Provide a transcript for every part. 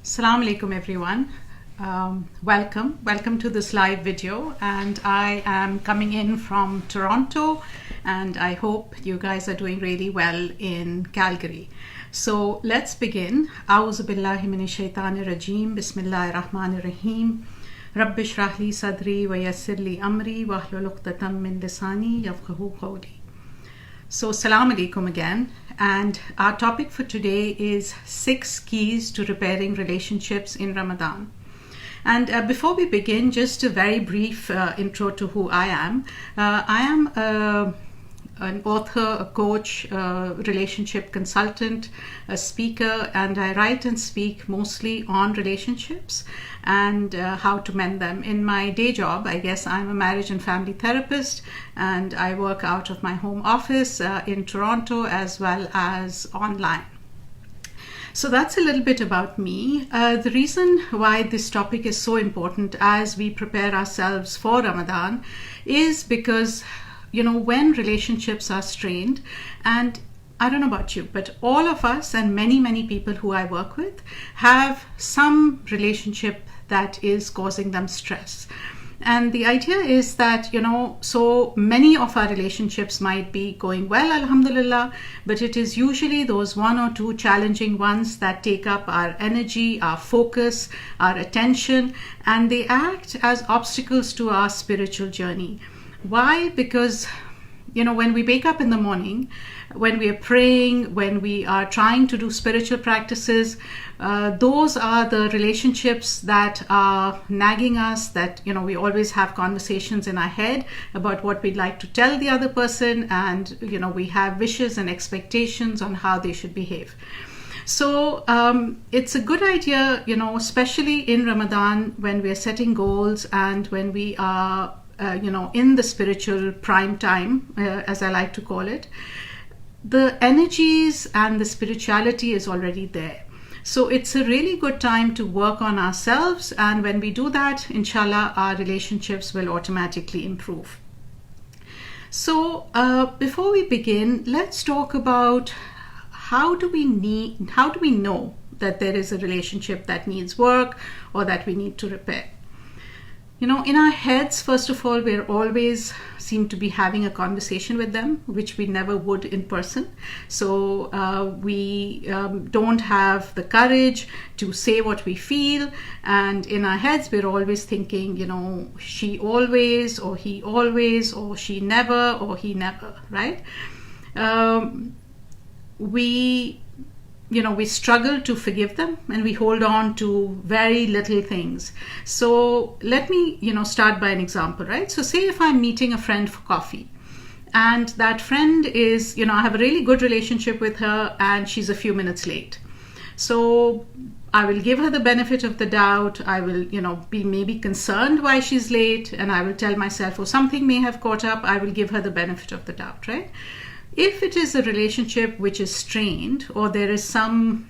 Assalamu alaikum everyone. Welcome to this live video, and I am coming in from Toronto, and I hope you guys are doing really well in Calgary. So let's begin. A'udhu billahi minash shaitanir rajim. Bismillahir rahmanir rahim. Rabbi shrah li sadri wa yassir li amri wahlul 'uqdatam min lisani yafqahu qawli. So Assalamu alaikum again, and our topic for today is 6 keys to repairing relationships in Ramadan. And before we begin, just a very brief intro to who I am. I am an author, a coach, a relationship consultant, a speaker, and I write and speak mostly on relationships and how to mend them. In my day job, I guess I'm a marriage and family therapist, and I work out of my home office in Toronto as well as online. So that's a little bit about me. The reason why this topic is so important as we prepare ourselves for Ramadan is because, when relationships are strained, and I don't know about you, but all of us and many people who I work with have some relationship that is causing them stress. And the idea is that, so many of our relationships might be going well, alhamdulillah, but it is usually those 1 or 2 challenging ones that take up our energy, our focus, our attention, and they act as obstacles to our spiritual journey. Why? Because, when we wake up in the morning, when we are praying, when we are trying to do spiritual practices, those are the relationships that are nagging us, that, we always have conversations in our head about what we'd like to tell the other person, and, we have wishes and expectations on how they should behave. So it's a good idea, especially in Ramadan, when we are setting goals and when we are in the spiritual prime time, as I like to call it, the energies and the spirituality is already there. So it's a really good time to work on ourselves, and when we do that, inshallah, our relationships will automatically improve. So before we begin, let's talk about how do we know that there is a relationship that needs work or that we need to repair. In our heads, first of all, we're always seem to be having a conversation with them, which we never would in person. So we don't have the courage to say what we feel. And in our heads, we're always thinking, she always, or he always, or she never, or he never, right? We struggle to forgive them, and we hold on to very little things. So let me, start by an example, right? So say if I'm meeting a friend for coffee, and that friend is, I have a really good relationship with her, and she's a few minutes late. So I will give her the benefit of the doubt. I will, be maybe concerned why she's late, and I will tell myself, oh, something may have caught up. I will give her the benefit of the doubt, right? If it is a relationship which is strained, or there is some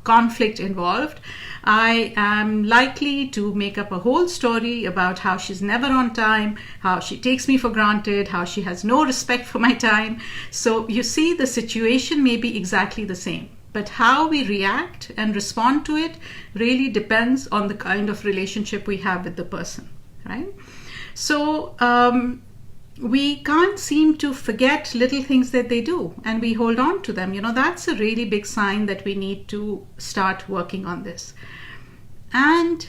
conflict involved, I am likely to make up a whole story about how she's never on time, how she takes me for granted, how she has no respect for my time. So you see, the situation may be exactly the same, but how we react and respond to it really depends on the kind of relationship we have with the person, right? So we can't seem to forget little things that they do, and we hold on to them. That's a really big sign that we need to start working on this. And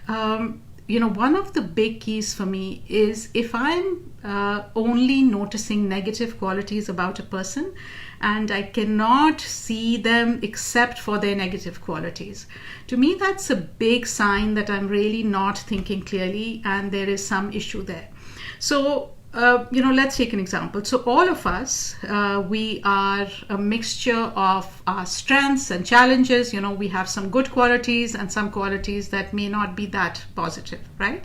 one of the big keys for me is, if I'm only noticing negative qualities about a person and I cannot see them except for their negative qualities, to me that's a big sign that I'm really not thinking clearly and there is some issue there. So let's take an example. So all of us, we are a mixture of our strengths and challenges. We have some good qualities and some qualities that may not be that positive, right?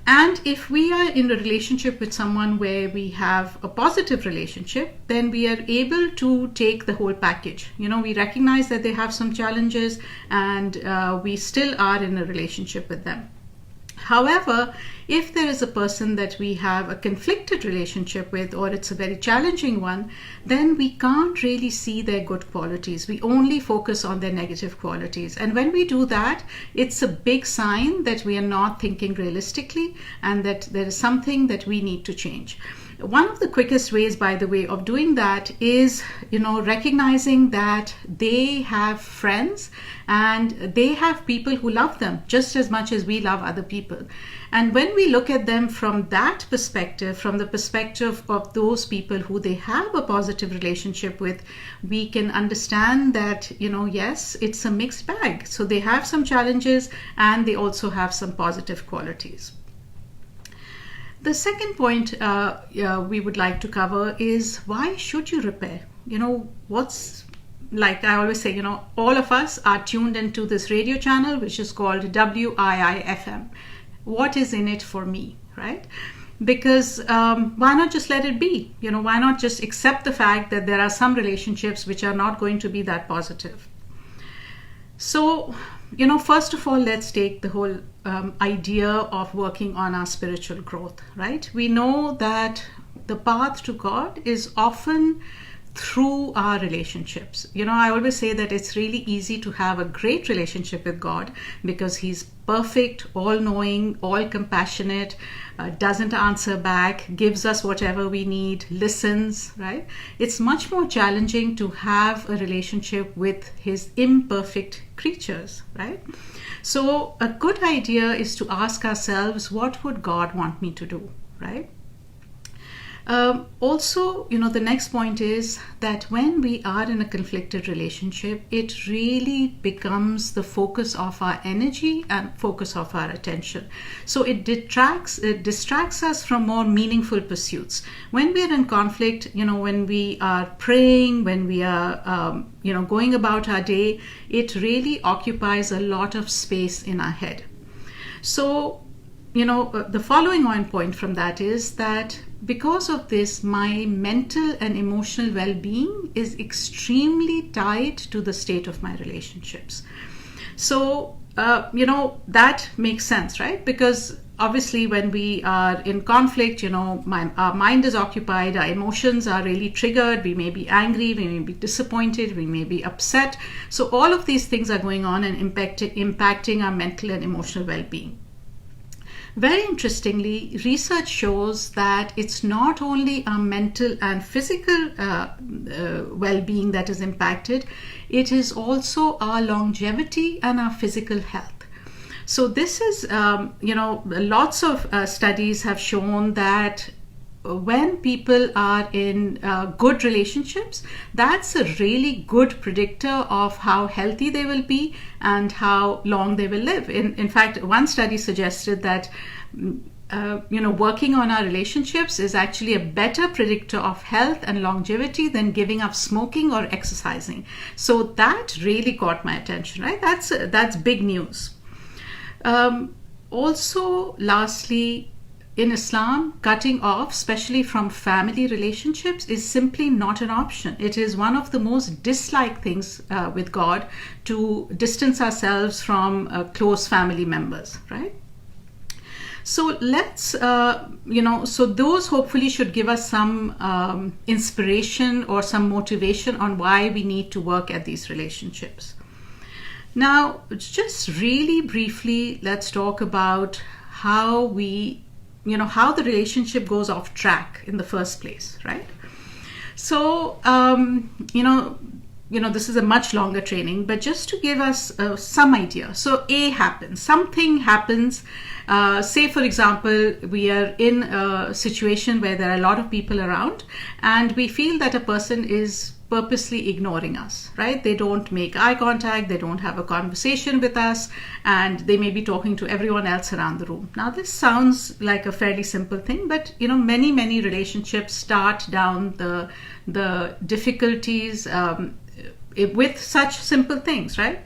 And if we are in a relationship with someone where we have a positive relationship, then we are able to take the whole package. We recognize that they have some challenges, and we still are in a relationship with them. However, if there is a person that we have a conflicted relationship with, or it's a very challenging one, then we can't really see their good qualities. We only focus on their negative qualities. And when we do that, it's a big sign that we are not thinking realistically and that there is something that we need to change. One of the quickest ways, by the way, of doing that is, recognizing that they have friends and they have people who love them just as much as we love other people. And when we look at them from that perspective, from the perspective of those people who they have a positive relationship with, we can understand that, yes, it's a mixed bag. So they have some challenges and they also have some positive qualities. The second point we would like to cover is, why should you repair? Like I always say, all of us are tuned into this radio channel, which is called WIIFM. What is in it for me, right? Because why not just let it be? Why not just accept the fact that there are some relationships which are not going to be that positive? So, first of all, let's take the whole idea of working on our spiritual growth, right? We know that the path to God is often through our relationships. I always say that it's really easy to have a great relationship with God because He's perfect, all-knowing, all-compassionate, doesn't answer back, gives us whatever we need, listens, right? It's much more challenging to have a relationship with His imperfect creatures, right? So a good idea is to ask ourselves, what would God want me to do, right? Also, the next point is that when we are in a conflicted relationship, it really becomes the focus of our energy and focus of our attention. So it distracts us from more meaningful pursuits. When we are in conflict, when we are praying, when we are, going about our day, it really occupies a lot of space in our head. So, the following on point from that is that because of this, my mental and emotional well-being is extremely tied to the state of my relationships. So, that makes sense, right? Because obviously when we are in conflict, our mind is occupied, our emotions are really triggered, we may be angry, we may be disappointed, we may be upset. So all of these things are going on and impacting our mental and emotional well-being. Very interestingly, research shows that it's not only our mental and physical well-being that is impacted, it is also our longevity and our physical health. So this is, lots of studies have shown that when people are in good relationships, that's a really good predictor of how healthy they will be and how long they will live. In fact, one study suggested that working on our relationships is actually a better predictor of health and longevity than giving up smoking or exercising. So that really caught my attention, right? That's big news. Also, lastly, in Islam, cutting off, especially from family relationships, is simply not an option. It is one of the most disliked things with God to distance ourselves from close family members, right? So let's, so those hopefully should give us some inspiration or some motivation on why we need to work at these relationships. Now, just really briefly, let's talk about how how the relationship goes off track in the first place, right? So, this is a much longer training, but just to give us some idea. So something happens. Say, for example, we are in a situation where there are a lot of people around and we feel that a person is purposely ignoring us, right? They don't make eye contact, they don't have a conversation with us, and they may be talking to everyone else around the room. Now, this sounds like a fairly simple thing, but many relationships start down the difficulties with such simple things, right?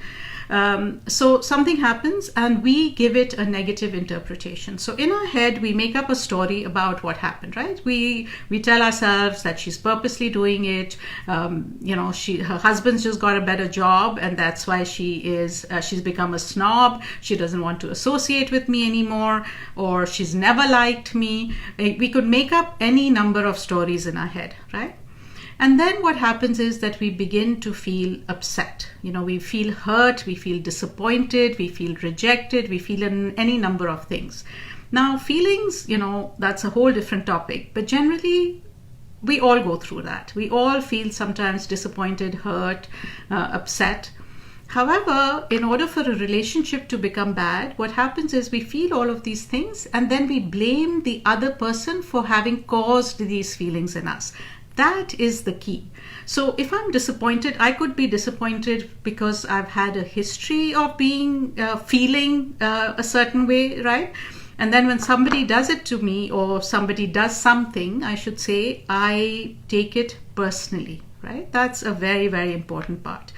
So something happens and we give it a negative interpretation. So in our head, we make up a story about what happened, right? We tell ourselves that she's purposely doing it. Her husband's just got a better job, and that's why she's become a snob. She doesn't want to associate with me anymore, or she's never liked me. We could make up any number of stories in our head, right? And then what happens is that we begin to feel upset. We feel hurt, we feel disappointed, we feel rejected, we feel any number of things. Now, feelings, that's a whole different topic. But generally, we all go through that. We all feel sometimes disappointed, hurt, upset. However, in order for a relationship to become bad, what happens is we feel all of these things and then we blame the other person for having caused these feelings in us. That is the key. So if I'm disappointed, I could be disappointed because I've had a history of feeling a certain way, right? And then when somebody does it to me, or somebody does something, I should say, I take it personally, right? That's a very, very important part.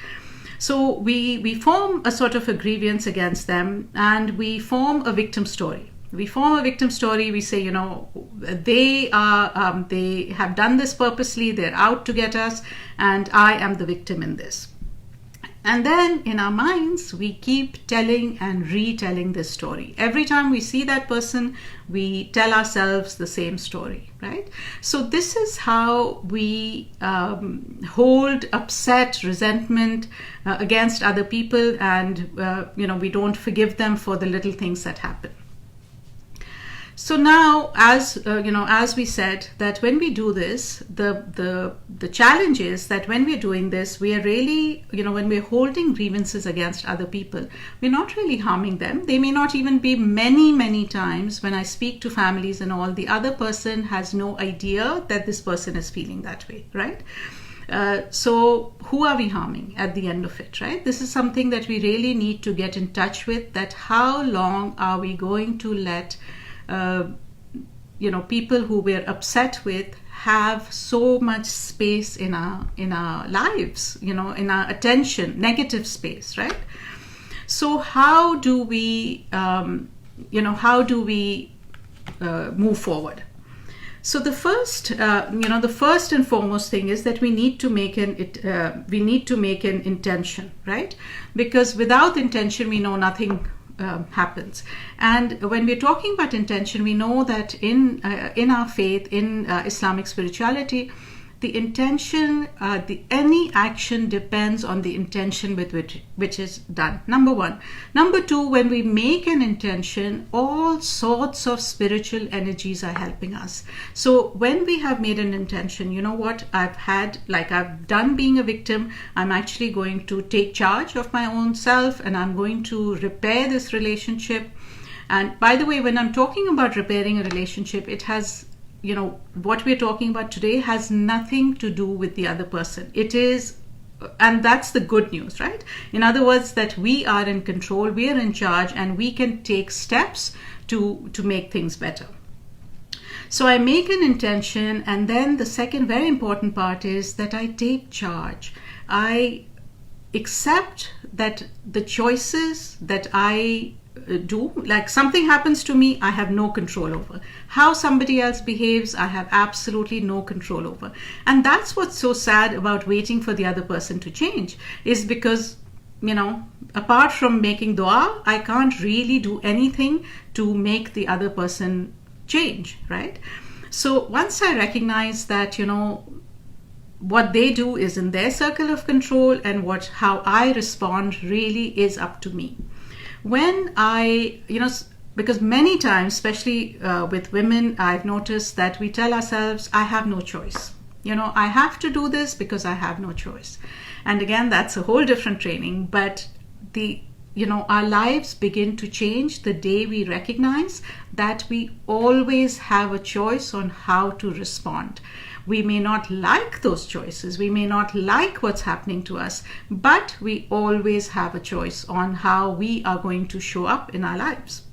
So we form a sort of a grievance against them, and we form a victim story. We say, they have done this purposely, they're out to get us, and I am the victim in this. And then in our minds, we keep telling and retelling this story. Every time we see that person, we tell ourselves the same story, right? So this is how we hold upset, resentment against other people, and we don't forgive them for the little things that happen. So now, as we said, that when we do this, the challenge is that when we're doing this, we are really, when we're holding grievances against other people, we're not really harming them. They may not even be many, many times when I speak to families and all, the other person has no idea that this person is feeling that way, right? So who are we harming at the end of it, right? This is something that we really need to get in touch with, that how long are we going to let people who we're upset with have so much space in our lives, in our attention, negative space, right? So how do we move forward? So the first and foremost thing is that we need to make an intention, right? Because without intention, we know nothing happens. And when we're talking about intention, we know that in our faith, in Islamic spirituality, the intention, any action depends on the intention with which is done. Number one. Number two, when we make an intention, all sorts of spiritual energies are helping us. So when we have made an intention, you know what, I've done being a victim, I'm actually going to take charge of my own self, and I'm going to repair this relationship. And by the way, when I'm talking about repairing a relationship, it has, what we're talking about today has nothing to do with the other person. It is, and that's the good news, right? In other words, that we are in control, we are in charge, and we can take steps to make things better. So I make an intention, and then the second very important part is that I take charge. I accept that the choices that I do, like something happens to me, I have no control over. How somebody else behaves, I have absolutely no control over. And that's what's so sad about waiting for the other person to change, is because, apart from making dua, I can't really do anything to make the other person change, right? So once I recognize that, what they do is in their circle of control, and how I respond really is up to me. When I, because many times, especially with women, I've noticed that we tell ourselves, I have no choice. I have to do this because I have no choice. And again, that's a whole different training. But our lives begin to change the day we recognize that we always have a choice on how to respond. We may not like those choices, we may not like what's happening to us, but we always have a choice on how we are going to show up in our lives.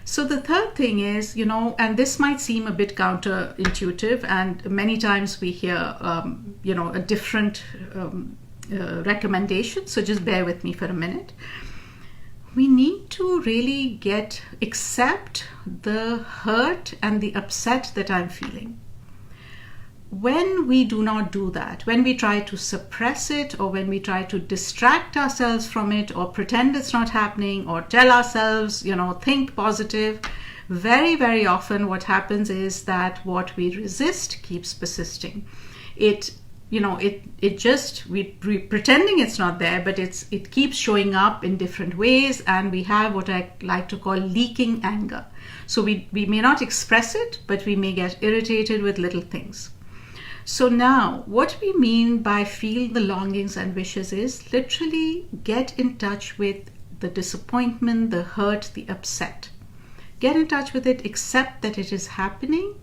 So the third thing is, and this might seem a bit counterintuitive, and many times we hear, a different recommendation, so just bear with me for a minute. We need to really accept the hurt and the upset that I'm feeling. When we do not do that, when we try to suppress it, or when we try to distract ourselves from it, or pretend it's not happening, or tell ourselves, think positive, very, very often what happens is that what we resist keeps persisting. We're pretending it's not there, but it keeps showing up in different ways, and we have what I like to call leaking anger. So we may not express it, but we may get irritated with little things. So now, what we mean by feel the longings and wishes is literally get in touch with the disappointment, the hurt, the upset. Get in touch with it, accept that it is happening,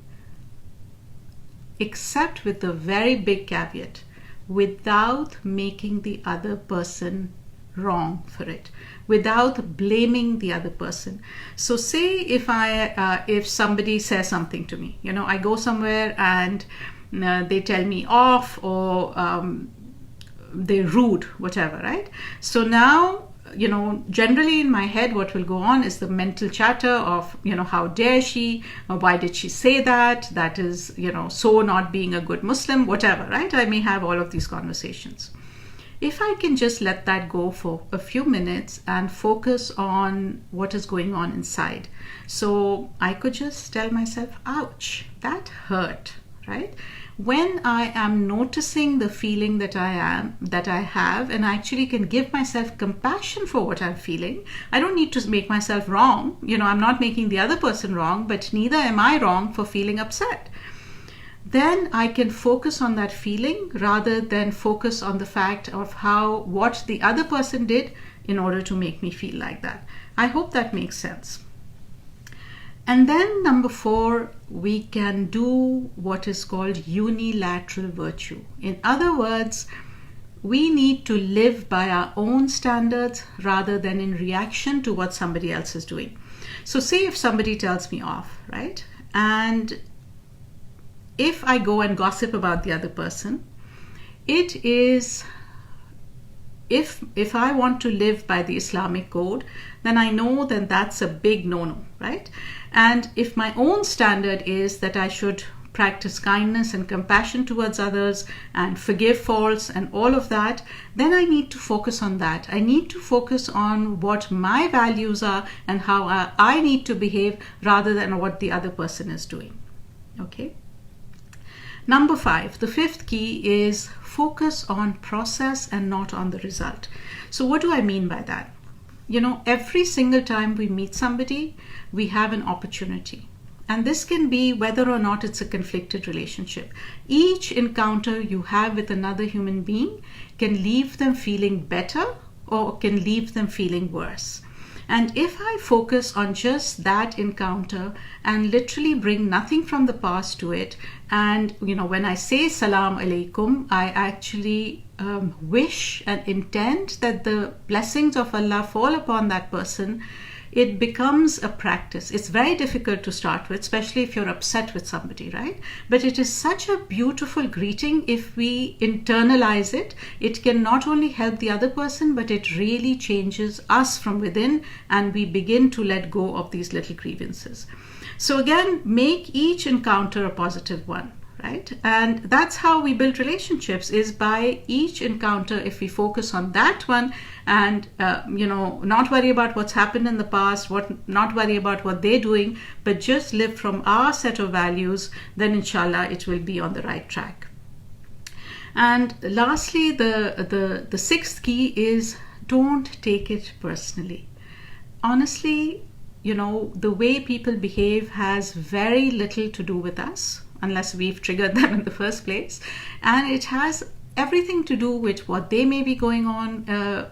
except with the very big caveat, without making the other person wrong for it, without blaming the other person. So say if somebody says something to me, I go somewhere and they tell me off, or they're rude, whatever, right? So now, generally in my head, what will go on is the mental chatter of, how dare she, or why did she say that? That is, so not being a good Muslim, whatever, right? I may have all of these conversations. If I can just let that go for a few minutes and focus on what is going on inside. So I could just tell myself, ouch, that hurt, right? When I am noticing the feeling that I have, and I actually can give myself compassion for what I'm feeling, I don't need to make myself wrong. I'm not making the other person wrong, but neither am I wrong for feeling upset. Then I can focus on that feeling rather than focus on the fact of what the other person did in order to make me feel like that. I hope that makes sense. And then number 4, we can do what is called unilateral virtue. In other words, we need to live by our own standards rather than in reaction to what somebody else is doing. So say if somebody tells me off, right? And if I go and gossip about the other person, it is, if I want to live by the Islamic code, then I know that that's a big no-no, right? And if my own standard is that I should practice kindness and compassion towards others and forgive faults and all of that, then I need to focus on that. I need to focus on what my values are and how I need to behave rather than what the other person is doing. Okay? Number 5, the 5th key is focus on process and not on the result. So what do I mean by that? Every single time we meet somebody, we have an opportunity. And this can be whether or not it's a conflicted relationship. Each encounter you have with another human being can leave them feeling better or can leave them feeling worse. And if I focus on just that encounter and literally bring nothing from the past to it, and when I say salam alaikum, I actually wish and intend that the blessings of Allah fall upon that person, it becomes a practice. It's very difficult to start with, especially if you're upset with somebody, right? But it is such a beautiful greeting. If we internalize it, it can not only help the other person, but it really changes us from within, and we begin to let go of these little grievances. So again, make each encounter a positive one. Right? And that's how we build relationships, is by each encounter, if we focus on that one and, not worry about what's happened in the past, not worry about what they're doing, but just live from our set of values, then inshallah, it will be on the right track. And lastly, the 6th key is don't take it personally. Honestly, the way people behave has very little to do with us, unless we've triggered them in the first place. And it has everything to do with what they may be going on,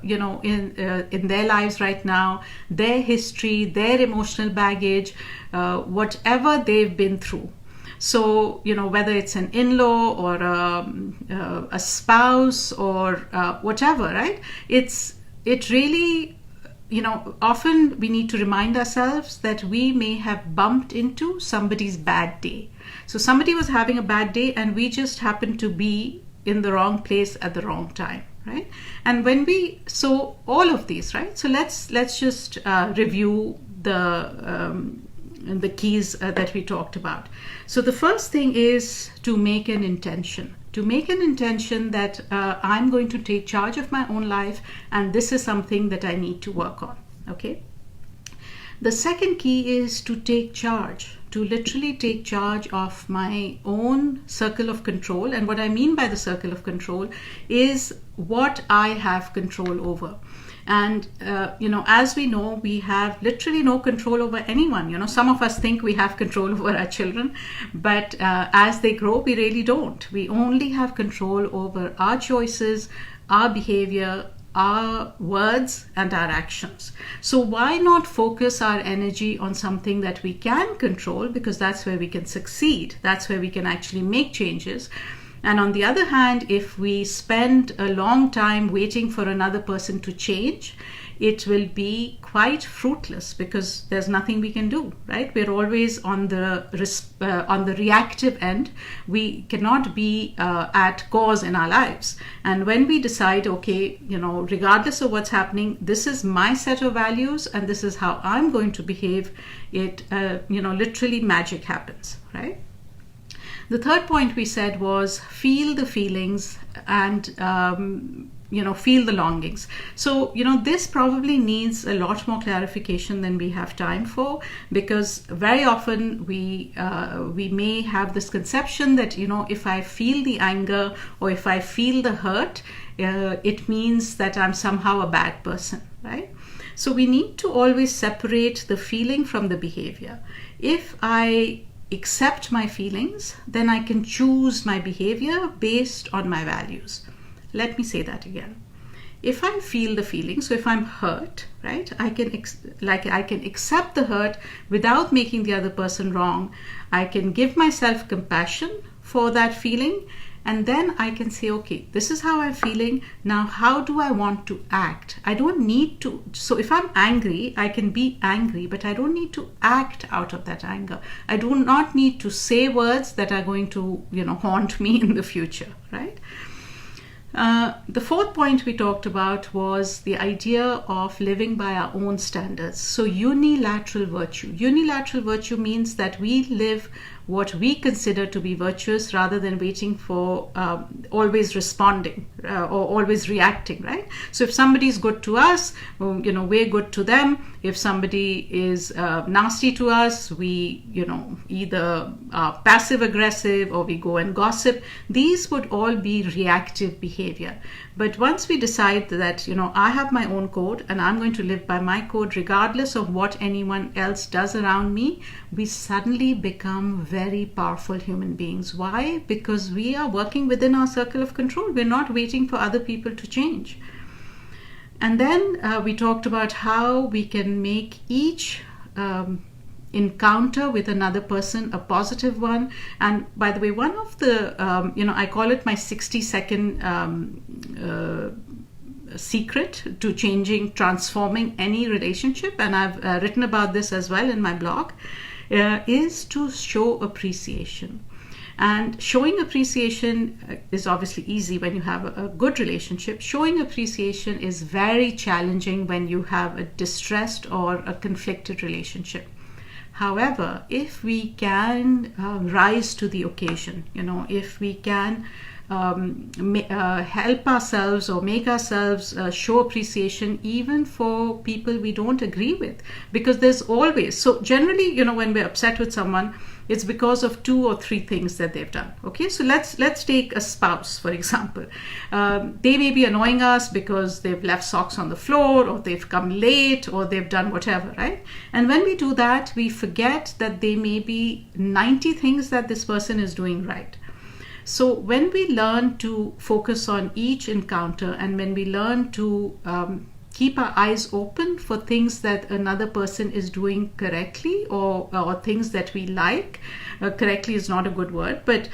in their lives right now, their history, their emotional baggage, whatever they've been through. So, whether it's an in-law or a spouse or whatever, right? It really, often we need to remind ourselves that we may have bumped into somebody's bad day. So somebody was having a bad day and we just happened to be in the wrong place at the wrong time. right? And so all of these, right? So let's just review the keys that we talked about. So the first thing is to make an intention. To make an intention that I'm going to take charge of my own life, and this is something that I need to work on, okay? The second key is to take charge, to literally take charge of my own circle of control. And what I mean by the circle of control is what I have control over. And, as we know, we have literally no control over anyone. Some of us think we have control over our children, but as they grow, we really don't. We only have control over our choices, our behavior, our words, and our actions. So why not focus our energy on something that we can control, because that's where we can succeed. That's where we can actually make changes. And on the other hand, if we spend a long time waiting for another person to change, it will be quite fruitless, because there's nothing we can do, right? We're always on the reactive end. We cannot be at cause in our lives. And when we decide, okay, regardless of what's happening, this is my set of values and this is how I'm going to behave, it literally magic happens, right? The third point we said was feel the feelings and feel the longings. So, this probably needs a lot more clarification than we have time for, because very often we may have this conception that, if I feel the anger or if I feel the hurt, it means that I'm somehow a bad person, right? So we need to always separate the feeling from the behavior. If I accept my feelings, then I can choose my behavior based on my values. Let me say that again. If I feel the feeling, so if I'm hurt, right, I can accept the hurt without making the other person wrong. I can give myself compassion for that feeling, and then I can say, okay, this is how I'm feeling. Now, how do I want to act? I don't need to. So if I'm angry, I can be angry, but I don't need to act out of that anger. I do not need to say words that are going to, haunt me in the future, right? The fourth point we talked about was the idea of living by our own standards. So unilateral virtue. Unilateral virtue means that we live what we consider to be virtuous rather than waiting for always responding or always reacting, right? So if somebody is good to us, we're good to them. If somebody is nasty to us, we, either are passive aggressive or we go and gossip. These would all be reactive behavior. But once we decide that, I have my own code and I'm going to live by my code regardless of what anyone else does around me, we suddenly become very powerful human beings. Why? Because we are working within our circle of control. We're not waiting for other people to change. And then we talked about how we can make each encounter with another person a positive one. And by the way, one of the I call it my 60-second secret to transforming any relationship, and I've written about this as well in my blog, is to show appreciation. And showing appreciation is obviously easy when you have a good relationship. Showing appreciation is very challenging when you have a distressed or a conflicted relationship. However, if we can rise to the occasion, if we can help ourselves or make ourselves show appreciation even for people we don't agree with, because there's always, so generally, when we're upset with someone, it's because of 2 or 3 things that they've done. Okay, so let's take a spouse, for example. They may be annoying us because they've left socks on the floor, or they've come late, or they've done whatever, right? And when we do that, we forget that there may be 90 things that this person is doing right. So when we learn to focus on each encounter, and when we learn to keep our eyes open for things that another person is doing correctly, or things that we like, correctly is not a good word, but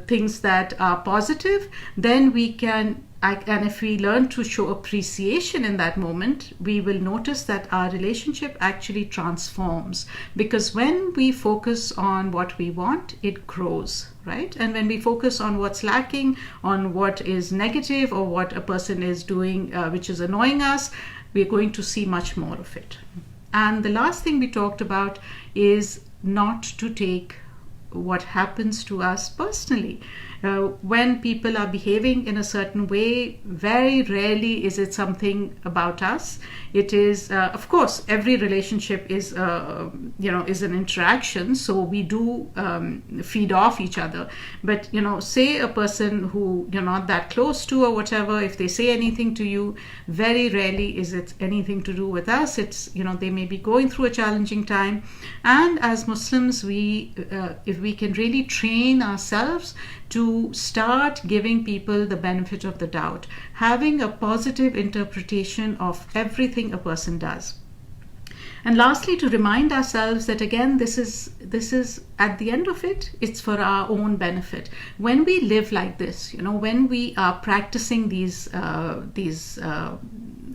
things that are positive, then we can and if we learn to show appreciation in that moment, we will notice that our relationship actually transforms. Because when we focus on what we want, it grows, right? And when we focus on what's lacking, on what is negative, or what a person is doing which is annoying us, we're going to see much more of it. And the last thing we talked about is not to take what happens to us personally. When people are behaving in a certain way, very rarely is it something about us. It is, of course, every relationship is, is an interaction. So we do feed off each other. But, say a person who you're not that close to or whatever, if they say anything to you, very rarely is it anything to do with us. It's, they may be going through a challenging time. And as Muslims, if we can really train ourselves to start giving people the benefit of the doubt, having a positive interpretation of everything a person does. And lastly, to remind ourselves that again, this is at the end of it, it's for our own benefit. When we live like this, when we are practicing these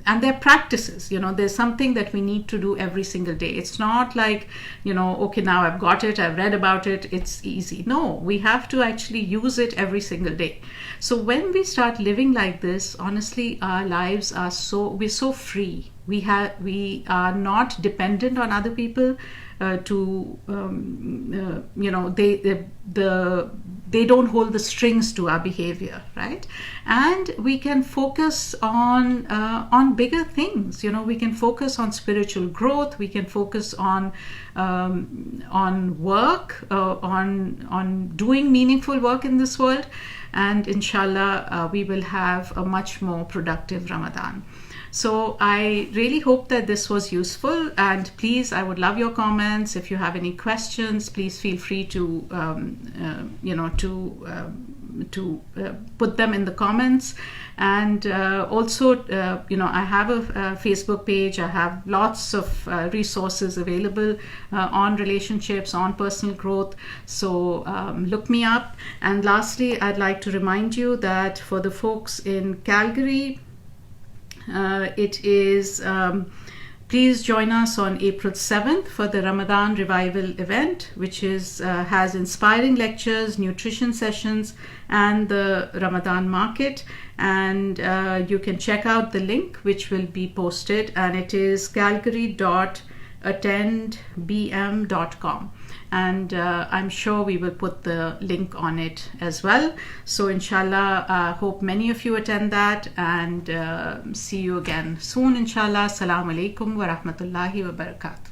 and they're practices, there's something that we need to do every single day. It's not like, okay, now I've got it, I've read about it, it's easy. No, we have to actually use it every single day. So when we start living like this, honestly, our lives are we're so free. We are not dependent on other people they don't hold the strings to our behavior, right? And we can focus on bigger things. We can focus on spiritual growth. We can focus on work, on doing meaningful work in this world, and inshallah, we will have a much more productive Ramadan. So I really hope that this was useful, and please, I would love your comments. If you have any questions, please feel free to put them in the comments. And also, I have a Facebook page. I have lots of resources available on relationships, on personal growth. So look me up. And lastly, I'd like to remind you that for the folks in Calgary, it is please join us on April 7th for the Ramadan Revival event, which has inspiring lectures, nutrition sessions, and the Ramadan market. And you can check out the link which will be posted, and it is calgary.attendbm.com. And I'm sure we will put the link on it as well. So inshallah, I hope many of you attend that, and see you again soon inshallah. Assalamu alaikum wa rahmatullahi wa barakatuh.